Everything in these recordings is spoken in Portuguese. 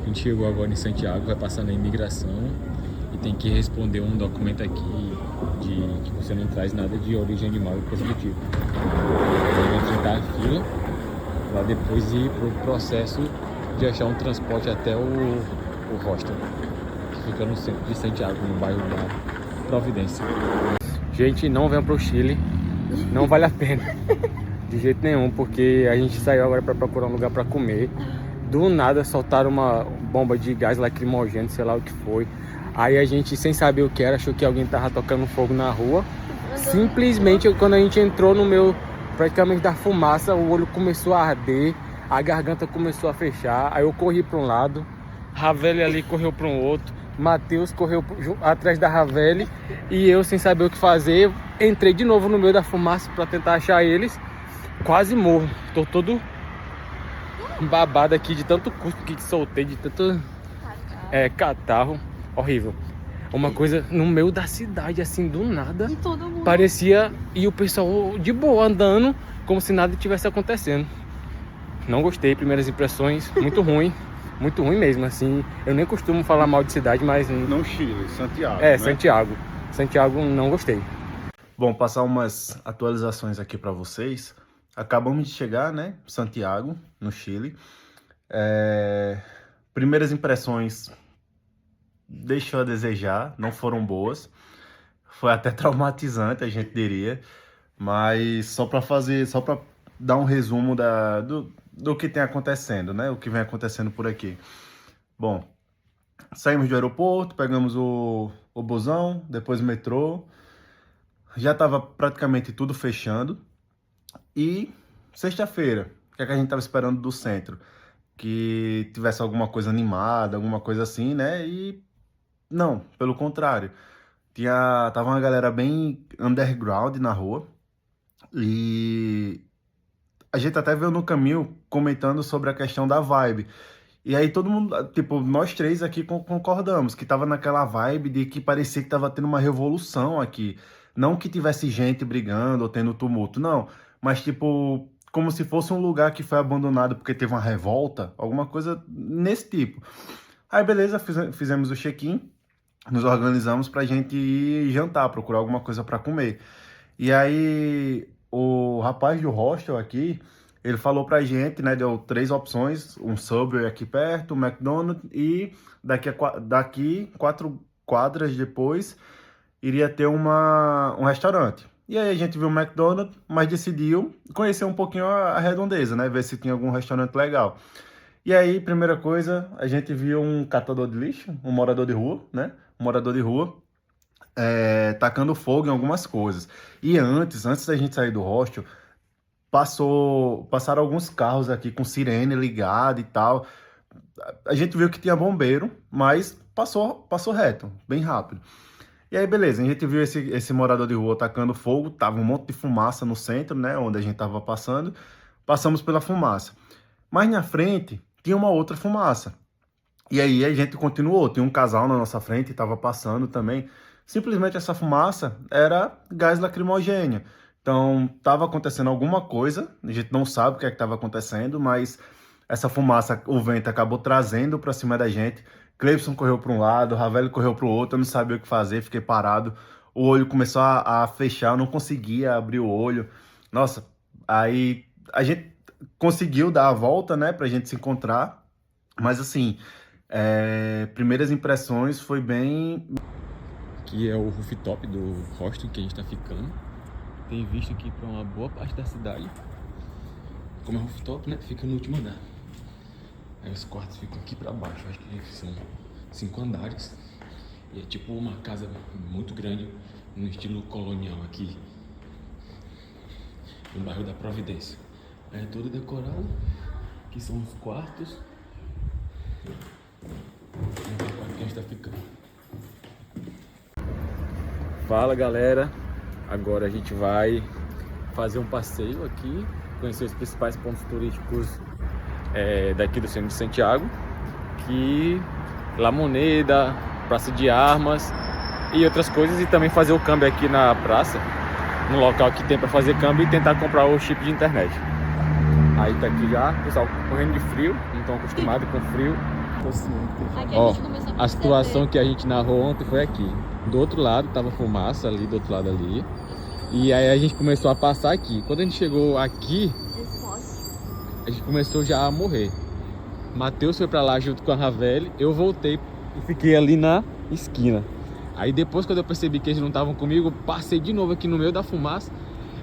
A gente chegou agora em Santiago, vai passar na imigração e tem que responder um documento aqui de que você não traz nada de origem animal e coisa do tipo. Vamos enfrentar a fila para depois ir pro processo de achar um transporte até o hostel, que fica no centro de Santiago, no bairro da Providência. Gente, não venham pro Chile, não vale a pena de jeito nenhum, porque a gente saiu agora para procurar um lugar para comer. Do nada soltaram uma bomba de gás lacrimogêneo, sei lá o que foi. Aí a gente, sem saber o que era, achou que alguém tava tocando fogo na rua. Simplesmente quando a gente entrou no meio praticamente da fumaça, o olho começou a arder, a garganta começou a fechar. Aí eu corri para um lado, Ravelli ali correu para um outro, Matheus correu atrás da Ravelli e eu, sem saber o que fazer, entrei de novo no meio da fumaça para tentar achar eles. Quase morro, tô todo babado aqui de tanto cuspe que soltei, de tanto catarro, horrível. Uma coisa no meio da cidade, assim, do nada, E todo mundo... parecia, e o pessoal de boa andando, como se nada tivesse acontecendo. Não gostei, primeiras impressões, muito ruim mesmo, assim. Eu nem costumo falar mal de cidade, mas... Não Chile, Santiago, né? Santiago, não gostei. Bom, passar umas atualizações aqui para vocês. Acabamos de chegar, né, Santiago, no Chile. Primeiras impressões deixou a desejar, não foram boas. Foi até traumatizante, a gente diria. Mas só para dar um resumo do que tem acontecendo, né, o que vem acontecendo por aqui. Bom, saímos do aeroporto, pegamos o busão, depois o metrô. Já estava praticamente tudo fechando. E sexta-feira, o que é que a gente estava esperando do centro? Que tivesse alguma coisa animada, alguma coisa assim, né? E não, pelo contrário. Tava uma galera bem underground na rua. E a gente até veio no caminho comentando sobre a questão da vibe. E aí todo mundo, tipo, nós três aqui concordamos que tava naquela vibe de que parecia que tava tendo uma revolução aqui. Não que tivesse gente brigando ou tendo tumulto, não. Mas, tipo, como se fosse um lugar que foi abandonado porque teve uma revolta, alguma coisa nesse tipo. Aí, beleza, fizemos o check-in, nos organizamos pra gente ir jantar, procurar alguma coisa pra comer. E aí, o rapaz do hostel aqui, ele falou pra gente, né, deu 3 opções, um Subway aqui perto, um McDonald's e daqui 4 quadras depois iria ter um restaurante. E aí a gente viu o McDonald's, mas decidiu conhecer um pouquinho a redondeza, né? Ver se tinha algum restaurante legal. E aí, primeira coisa, a gente viu um catador de lixo, um morador de rua, né? Um morador de rua, tacando fogo em algumas coisas. E antes da gente sair do hostel, passaram alguns carros aqui com sirene ligada e tal. A gente viu que tinha bombeiro, mas passou reto, bem rápido. E aí, beleza, a gente viu esse morador de rua tacando fogo, tava um monte de fumaça no centro, né, onde a gente tava passando. Passamos pela fumaça. Mas na frente tinha uma outra fumaça. E aí a gente continuou, tinha um casal na nossa frente, tava passando também. Simplesmente essa fumaça era gás lacrimogêneo. Então, tava acontecendo alguma coisa, a gente não sabe o que é que tava acontecendo, mas essa fumaça, o vento acabou trazendo para cima da gente. Cleibson correu para um lado, Ravelli correu para o outro, eu não sabia o que fazer, fiquei parado. O olho começou a fechar, eu não conseguia abrir o olho. Nossa, aí a gente conseguiu dar a volta, né, pra gente se encontrar. Mas assim, primeiras impressões foi bem... Aqui é o rooftop do hostel que a gente tá ficando. Tem visto aqui para uma boa parte da cidade. Como é rooftop, né, fica no último andar. Aí os quartos ficam aqui pra baixo, acho que são 5 andares. E é tipo uma casa muito grande, no estilo colonial aqui, no bairro da Providência. Aí é todo decorado, aqui são os quartos. Esse é o quarto que a gente tá ficando. Fala galera, agora a gente vai fazer um passeio aqui, conhecer os principais pontos turísticos daqui do centro de Santiago, que La Moneda, Praça de Armas e outras coisas, e também fazer o câmbio aqui na praça, no local que tem para fazer câmbio, e tentar comprar o chip de internet. Aí tá aqui já, pessoal correndo de frio, não estão acostumados com frio, Aqui Ó, gente começou a perceber. situação que a gente narrou ontem foi aqui. Do outro lado tava fumaça ali, do outro lado ali. E aí a gente começou a passar aqui. Quando a gente chegou aqui, a gente começou já a morrer. Matheus foi pra lá junto com a Ravel, eu voltei e fiquei ali na esquina. Aí depois, quando eu percebi que eles não estavam comigo, eu passei de novo aqui no meio da fumaça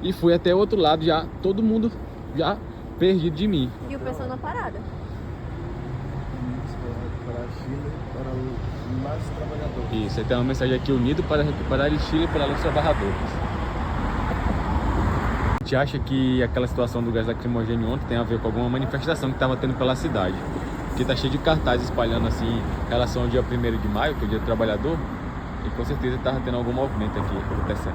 e fui até o outro lado, já todo mundo já perdido de mim. E o pessoal na parada. Para Chile, para os mais trabalhadores. Isso, aí tem uma mensagem aqui: unido para recuperar o Chile para os trabalhadores. A gente acha que aquela situação do gás lacrimogêneo ontem tem a ver com alguma manifestação que estava tendo pela cidade. Porque tá cheio de cartazes espalhando assim em relação ao dia 1º de maio, que é o dia do trabalhador. E com certeza estava tendo algum movimento aqui acontecendo.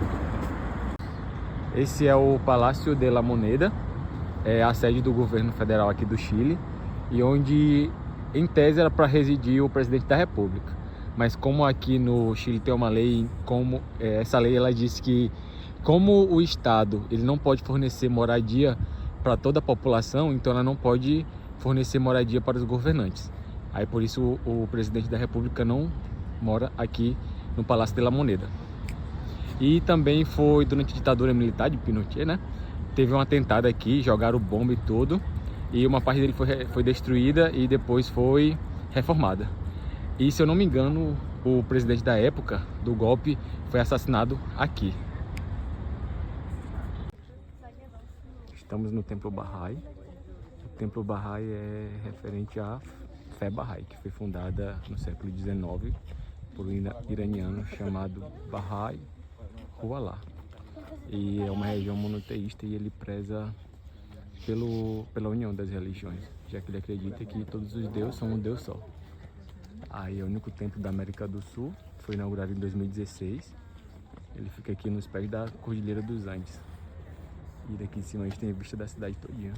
Esse é o Palácio de la Moneda, é a sede do governo federal aqui do Chile, e onde em tese era para residir o presidente da República. Mas como aqui no Chile tem uma lei, essa lei ela diz que como o Estado ele não pode fornecer moradia para toda a população, então ela não pode fornecer moradia para os governantes. Aí por isso o presidente da República não mora aqui no Palácio de la Moneda. E também foi durante a ditadura militar de Pinochet, né? Teve um atentado aqui, jogaram bomba e tudo, e uma parte dele foi destruída e depois foi reformada. E se eu não me engano, o presidente da época do golpe foi assassinado aqui. Estamos no Templo Bahá'í. O Templo Bahá'í é referente à fé Bahá'í, que foi fundada no século XIX por um iraniano chamado Bahá'í Ruhollah. E é uma região monoteísta e ele preza pela união das religiões, já que ele acredita que todos os deuses são um Deus só. Aí é o único templo da América do Sul, foi inaugurado em 2016. Ele fica aqui nos pés da Cordilheira dos Andes. E daqui em cima a gente tem a vista da cidade todinha.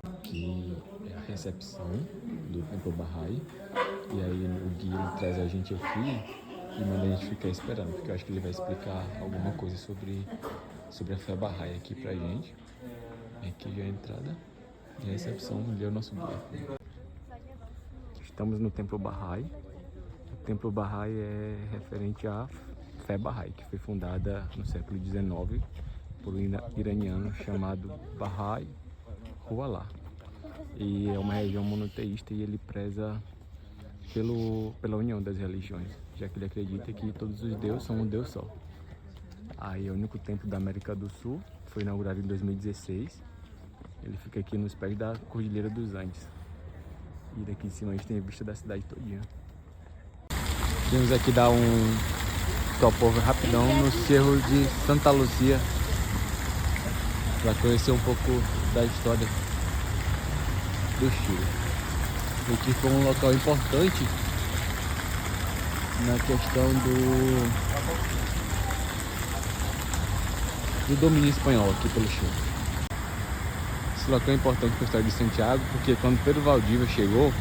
Aqui é a recepção do Templo Bahá'í. E aí o guia ele traz a gente aqui e manda a gente ficar esperando, porque eu acho que ele vai explicar alguma coisa sobre a fé Bahá'í aqui pra gente. Aqui já é a entrada e a recepção, ali é o nosso guia. Estamos no Templo Bahá'í. O Templo Bahá'í é referente à fé Bahá'í, que foi fundada no século XIX por um iraniano chamado Bahá'í Ruhollah. E é uma região monoteísta e ele preza pela união das religiões, já que ele acredita que todos os deuses são um Deus só. Aí é o único templo da América do Sul, foi inaugurado em 2016. Ele fica aqui nos pés da Cordilheira dos Andes. E daqui em cima a gente tem a vista da cidade todinha. Vamos aqui dar um stopover rapidão no Cerro de Santa Luzia, para conhecer um pouco da história do Chile. Aqui foi um local importante na questão do domínio espanhol aqui pelo Chile. Esse local é importante para a história de Santiago, porque quando Pedro Valdívia chegou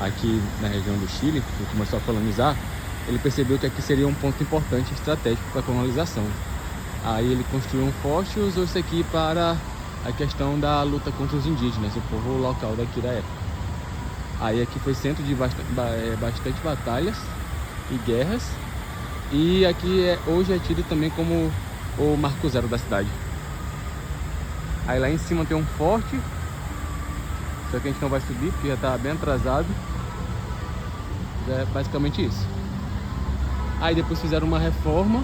aqui na região do Chile e começou a colonizar, ele percebeu que aqui seria um ponto importante estratégico para a colonização. Aí ele construiu um forte e usou isso aqui para a questão da luta contra os indígenas, o povo local daqui da época. Aí aqui foi centro de bastante batalhas e guerras, e aqui hoje é tido também como o Marco Zero da cidade. Aí lá em cima tem um forte, só que a gente não vai subir porque já está bem atrasado. É basicamente isso. Aí depois fizeram uma reforma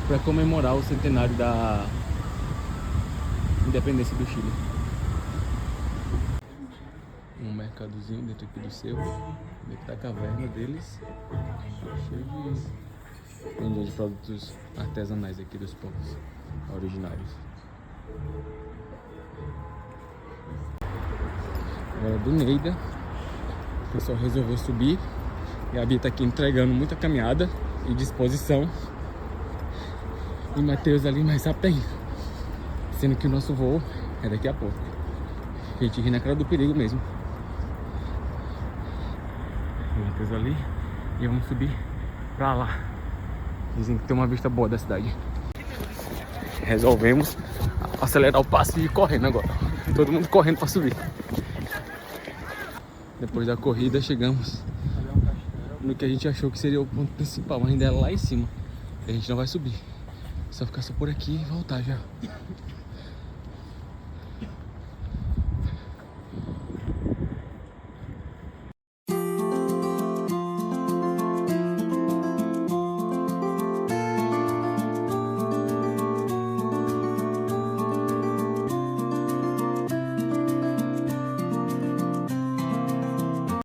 para comemorar o centenário da independência do Chile. Um mercadozinho dentro aqui do cerro, dentro da caverna deles, cheio de venda de produtos artesanais aqui dos povos originários. Agora do Neida, o pessoal resolveu subir e a Bia tá aqui entregando muita caminhada e disposição. E Matheus ali mais a pé, sendo que o nosso voo é daqui a pouco. A gente ri na cara do perigo mesmo. O Matheus ali e vamos subir pra lá. Dizem que tem uma vista boa da cidade. Resolvemos acelerar o passo e ir correndo agora. Todo mundo correndo pra subir. Depois da corrida chegamos no que a gente achou que seria o ponto principal, mas ainda é lá em cima. A gente não vai subir. Só ficar só por aqui e voltar já.